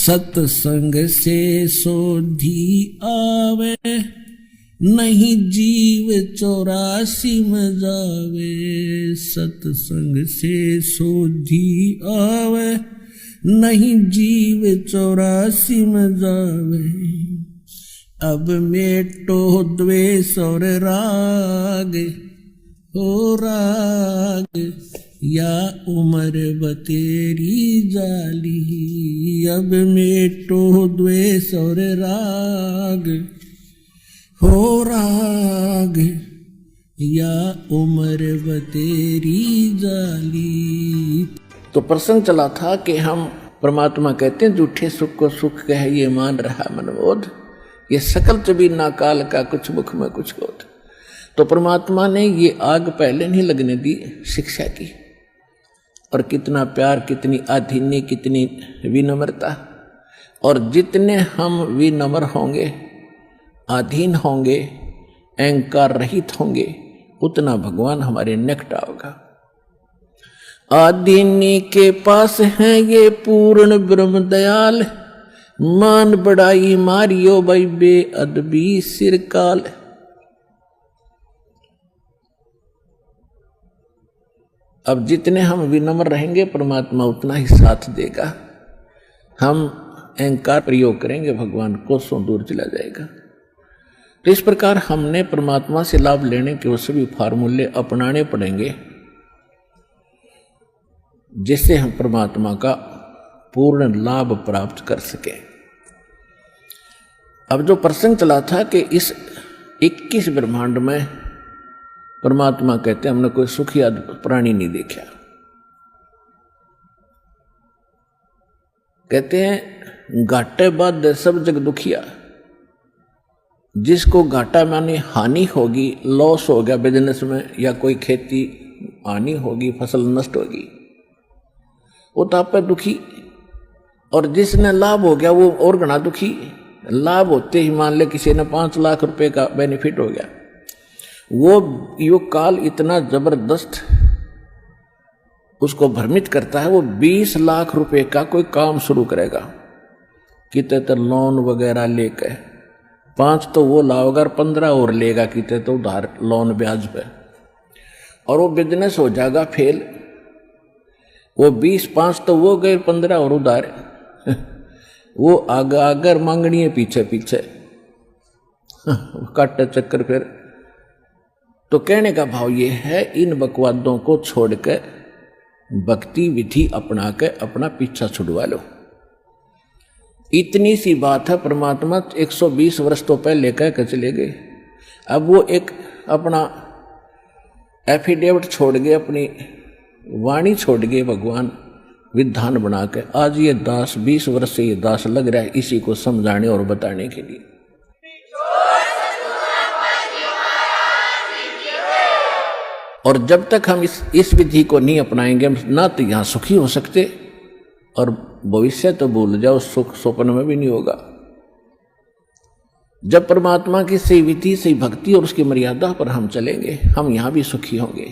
सत्संग से सोधी आवे, नहीं जीव 84 में जावे। सत्संग से सोधी आवे, नहीं जीव 84 में जावे। अब मेटो द्वेष और राग, हो राग या उम्र बतेरी जाली। अब मेटो द्वेष और राग, हो राग या उम्र बतेरी जाली। तो प्रसंग चला था कि हम परमात्मा कहते हैं झूठे सुख को सुख कह ये मान रहा मनबोध, ये सकल चबीना काल का कुछ मुख में कुछ बोध। तो परमात्मा ने ये आग पहले नहीं लगने दी शिक्षा की। और कितना प्यार, कितनी आधीन्य, कितनी विनम्रता। और जितने हम विनम्र होंगे, अधीन होंगे, अहंकार रहित होंगे, उतना भगवान हमारे निकट होगा। आदीनी के पास है ये पूर्ण ब्रह्म दयाल, मान बढ़ाई मारियो भाई बेअदबी सिरकाल। अब जितने हम विनम्र रहेंगे परमात्मा उतना ही साथ देगा। हम अहंकार प्रयोग करेंगे भगवान कोसों दूर चला जाएगा। तो इस प्रकार हमने परमात्मा से लाभ लेने के वो सभी फार्मूले अपनाने पड़ेंगे जिससे हम परमात्मा का पूर्ण लाभ प्राप्त कर सके। अब जो प्रसंग चला था कि इस 21 ब्रह्मांड में परमात्मा कहते हैं हमने कोई सुखी प्राणी नहीं देखा। कहते हैं घाटे बाद सब जग दुखिया। जिसको घाटा माने हानि होगी, लॉस हो गया बिजनेस में, या कोई खेती हानि होगी, फसल नष्ट होगी, वो तो आप पे दुखी। और जिसने लाभ हो गया वो और घना दुखी। लाभ होते ही मान ले किसी ने 5 लाख रुपए का बेनिफिट हो गया, वो यो काल इतना जबरदस्त उसको भ्रमित करता है। वो 20 लाख रुपए का कोई काम शुरू करेगा, कितने तो लोन वगैरह लेकर 5 तो वो लाओगा, 15 और लेगा, कितने तो उधार लोन ब्याज पे, और वो बिजनेस हो जाएगा फेल। वो 20-5 तो वो गए, 15 और उधार वो आगर मांगनी है पीछे पीछे काटे चक्कर। फिर तो कहने का भाव ये है, इन बकवादों को छोड़कर भक्ति विधि अपना के अपना पीछा छुड़वा लो। इतनी सी बात है। परमात्मा 120 वर्ष तो पहले कह के चले गए। अब वो एक अपना एफिडेविट छोड़ गए, अपनी वाणी छोड़ गए भगवान विधान बना के। आज ये दास 20 वर्ष से ये दास लग रहा है इसी को समझाने और बताने के लिए। और जब तक हम इस विधि को नहीं अपनाएंगे हम ना तो यहां सुखी हो सकते, और भविष्य तो भूल जाओ, सुख स्वप्न में भी नहीं होगा। जब परमात्मा की सही विधि, सही भक्ति और उसकी मर्यादा पर हम चलेंगे, हम यहां भी सुखी होंगे।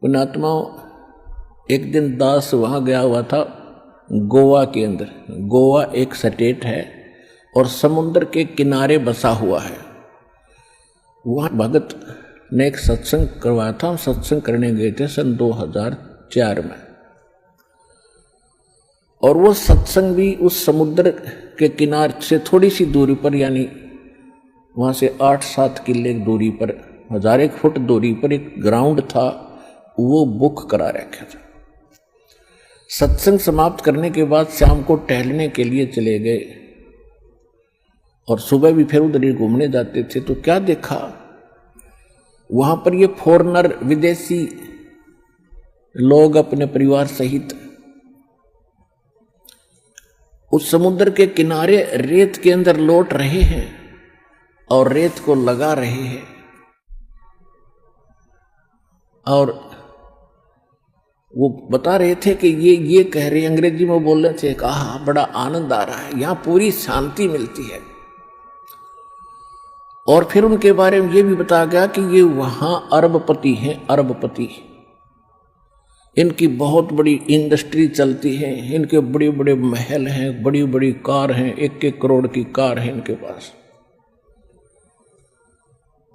पुण्यात्माओं, एक दिन दास वहां गया हुआ था गोवा के अंदर। गोवा एक स्टेट है और समुद्र के किनारे बसा हुआ है। वहां भगत ने एक सत्संग करवाया था। हम सत्संग करने गए थे सन 2004 में, और वो सत्संग भी उस समुद्र के किनारे से थोड़ी सी दूरी पर, यानी वहां से 8-7 किले दूरी पर, 1000 फुट दूरी पर एक ग्राउंड था, वो बुक करा रखा था। सत्संग समाप्त करने के बाद शाम को टहलने के लिए चले गए, और सुबह भी फिर उधर ही घूमने जाते थे। तो क्या देखा वहां पर, ये फॉरेनर, विदेशी लोग अपने परिवार सहित उस समुद्र के किनारे रेत के अंदर लौट रहे हैं और रेत को लगा रहे हैं। और वो बता रहे थे कि ये कह रहे, अंग्रेजी में बोल रहे थे, कहा बड़ा आनंद आ रहा है, यहां पूरी शांति मिलती है। और फिर उनके बारे में ये भी बताया गया कि ये वहां अरबपति हैं, अरबपति। इनकी बहुत बड़ी इंडस्ट्री चलती है, इनके बड़े बड़े महल हैं, बड़ी बड़ी कार हैं, 1-1 करोड़ की कार है इनके पास।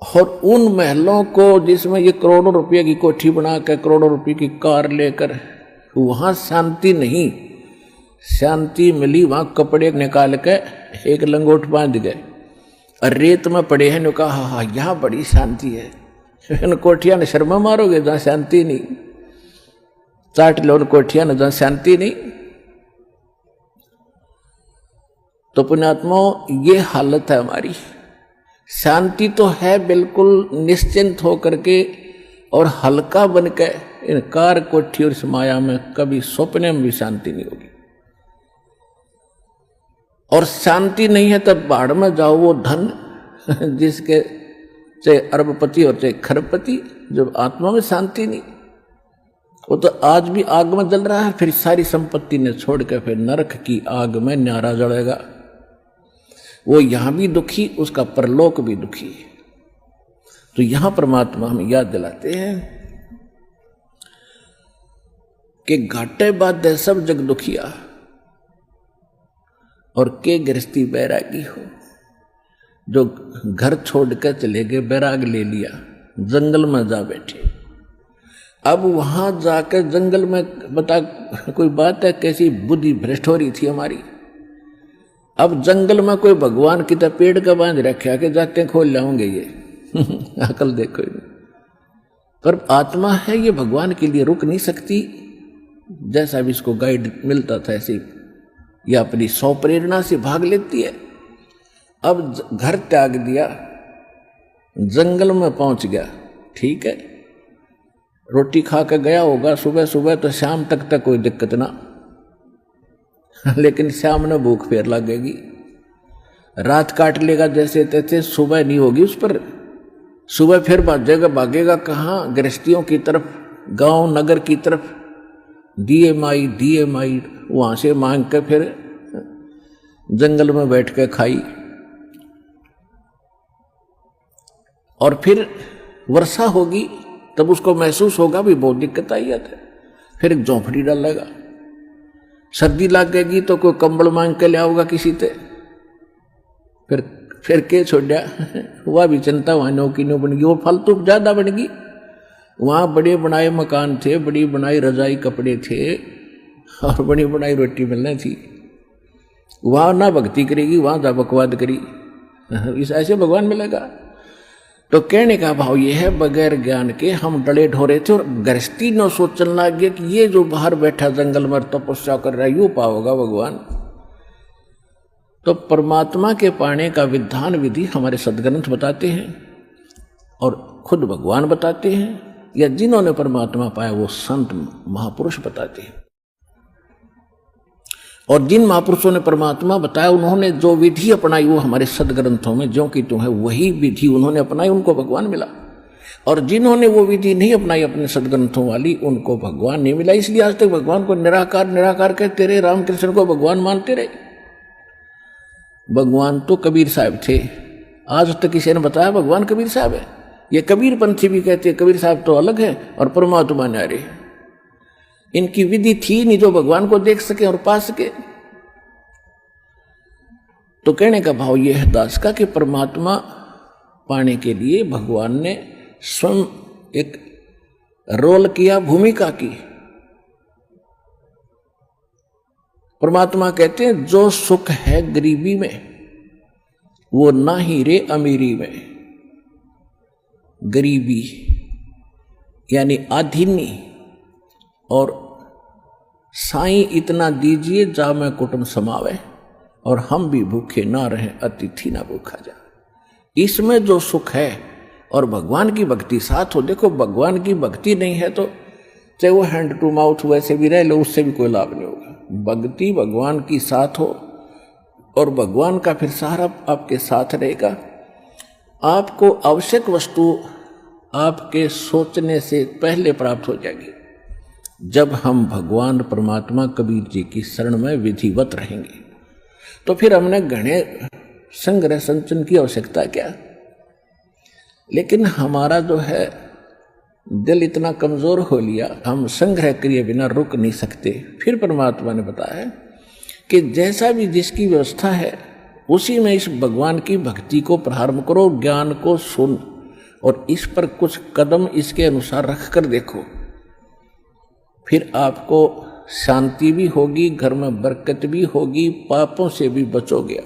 और उन महलों को जिसमें ये करोड़ों रुपये की कोठी बनाकर, करोड़ों रुपये की कार लेकर, वहां शांति नहीं। शांति मिली वहां कपड़े निकाल के एक लंगोट बांध गए और रेत में पड़े हैं, ने कहा हाँ यहाँ बड़ी शांति है। इन कोठिया ने शर्मा मारोगे जहां शांति नहीं, चाट लो उन कोठिया ने जहां शांति नहीं। तो पुण्यात्माओं ये हालत है हमारी। शांति तो है बिल्कुल निश्चिंत होकर के और हल्का बन के, इन कार कोठी और इस माया में कभी सपने में भी शांति नहीं होगी। और शांति नहीं है तब बाढ़ में जाओ, वो धन जिसके चाहे अरबपति और चाहे खरबपति, जब आत्मा में शांति नहीं, वो तो आज भी आग में जल रहा है, फिर सारी संपत्ति ने छोड़ के फिर नरक की आग में न्यारा जलेगा। वो यहां भी दुखी, उसका परलोक भी दुखी। तो यहां परमात्मा हमें याद दिलाते हैं कि घाटे बाधे सब जग दुखिया और के गृहस्थी बैरागी हो। जो घर छोड़ कर चले गए, बैराग ले लिया, जंगल में जा बैठे। अब वहां जाकर जंगल में बता कोई बात है, कैसी बुद्धि भ्रष्ट हो रही थी हमारी। अब जंगल में कोई भगवान की तरह पेड़ का बांध रखा के जाते खोल लाओगे ये अकल देखो। पर आत्मा है ये भगवान के लिए रुक नहीं सकती। जैसा भी इसको गाइड मिलता था ऐसे ये अपनी सौ प्रेरणा से भाग लेती है। अब घर त्याग दिया, जंगल में पहुंच गया, ठीक है, रोटी खा के गया होगा सुबह सुबह, तो शाम तक कोई दिक्कत ना लेकिन शाम में भूख फेर लगेगी, रात काट लेगा जैसे तैसे, सुबह नहीं होगी उस पर। सुबह फिर भागेगा कहाँ? गृहस्थियों की तरफ, गांव नगर की तरफ, दिए माई वहां से मांग के फिर जंगल में बैठ के खाई। और फिर वर्षा होगी तब उसको महसूस होगा भी बहुत दिक्कत आई है, फिर एक झोंपड़ी डालेगा। सर्दी लग गएगी तो कोई कंबल मांग के ले आओगा किसी से, फिर के छोड़ा वह भी चिंता वहां नौकी नो बन गई, वो फालतू ज्यादा बन गई। वहां बड़े बनाए मकान थे, बड़ी बनाई रजाई कपड़े थे और बड़ी बनाई रोटी मिलनी थी। वहां ना भक्ति करेगी, वहां जा बकवाद करी, इस ऐसे भगवान मिलेगा। तो कहने का भाव ये है, बगैर ज्ञान के हम डले ढोरे थे और गृहस्थी न सोचने लग गया कि ये जो बाहर बैठा जंगल में तपस्या कर रहा है यूं पाओगा भगवान। तो परमात्मा के पाने का विधान विधि हमारे सदग्रंथ बताते हैं और खुद भगवान बताते हैं, या जिन्होंने परमात्मा पाया वो संत महापुरुष बताते हैं। और जिन महापुरुषों ने परमात्मा बताया उन्होंने जो विधि अपनाई वो हमारे सदग्रंथों में ज्यों की त्यों है, वही विधि उन्होंने अपनाई, उनको भगवान मिला। और जिन्होंने वो विधि नहीं अपनाई अपने सदग्रंथों वाली, उनको भगवान नहीं मिला। इसलिए आज तक भगवान को निराकार निराकार कहते रहे, रामकृष्ण को भगवान मानते रहे। भगवान तो कबीर साहब थे, आज तक किसी ने बताया भगवान कबीर साहब है? ये कबीर पंथी भी कहते हैं कबीर साहब तो अलग है और परमात्मा न्यारे। इनकी विधि थी नहीं जो भगवान को देख सके और पा सके। तो कहने का भाव यह है दास का कि परमात्मा पाने के लिए भगवान ने स्वयं एक रोल किया, भूमिका की। परमात्मा कहते हैं जो सुख है गरीबी में वो ना ही रे अमीरी में। गरीबी यानी आधीनी, और साईं इतना दीजिए जा मैं कुटुंब समावे, और हम भी भूखे ना रहे अतिथि ना भूखा जा। इसमें जो सुख है और भगवान की भक्ति साथ हो। देखो भगवान की भक्ति नहीं है तो चाहे वो हैंड टू माउथ वैसे भी रह लो, उससे भी कोई लाभ नहीं होगा। भक्ति भगवान की साथ हो और भगवान का फिर सहारा आपके साथ रहेगा। आपको आवश्यक वस्तु आपके सोचने से पहले प्राप्त हो जाएगी जब हम भगवान परमात्मा कबीर जी की शरण में विधिवत रहेंगे। तो फिर हमने घने संग्रह संचन की आवश्यकता क्या? लेकिन हमारा जो है दिल इतना कमजोर हो लिया, हम संग्रह किए बिना रुक नहीं सकते। फिर परमात्मा ने बताया कि जैसा भी जिसकी व्यवस्था है उसी में इस भगवान की भक्ति को प्रारंभ करो, ज्ञान को सुन और इस पर कुछ कदम इसके अनुसार रख कर देखो, फिर आपको शांति भी होगी, घर में बरकत भी होगी, पापों से भी बचोगे।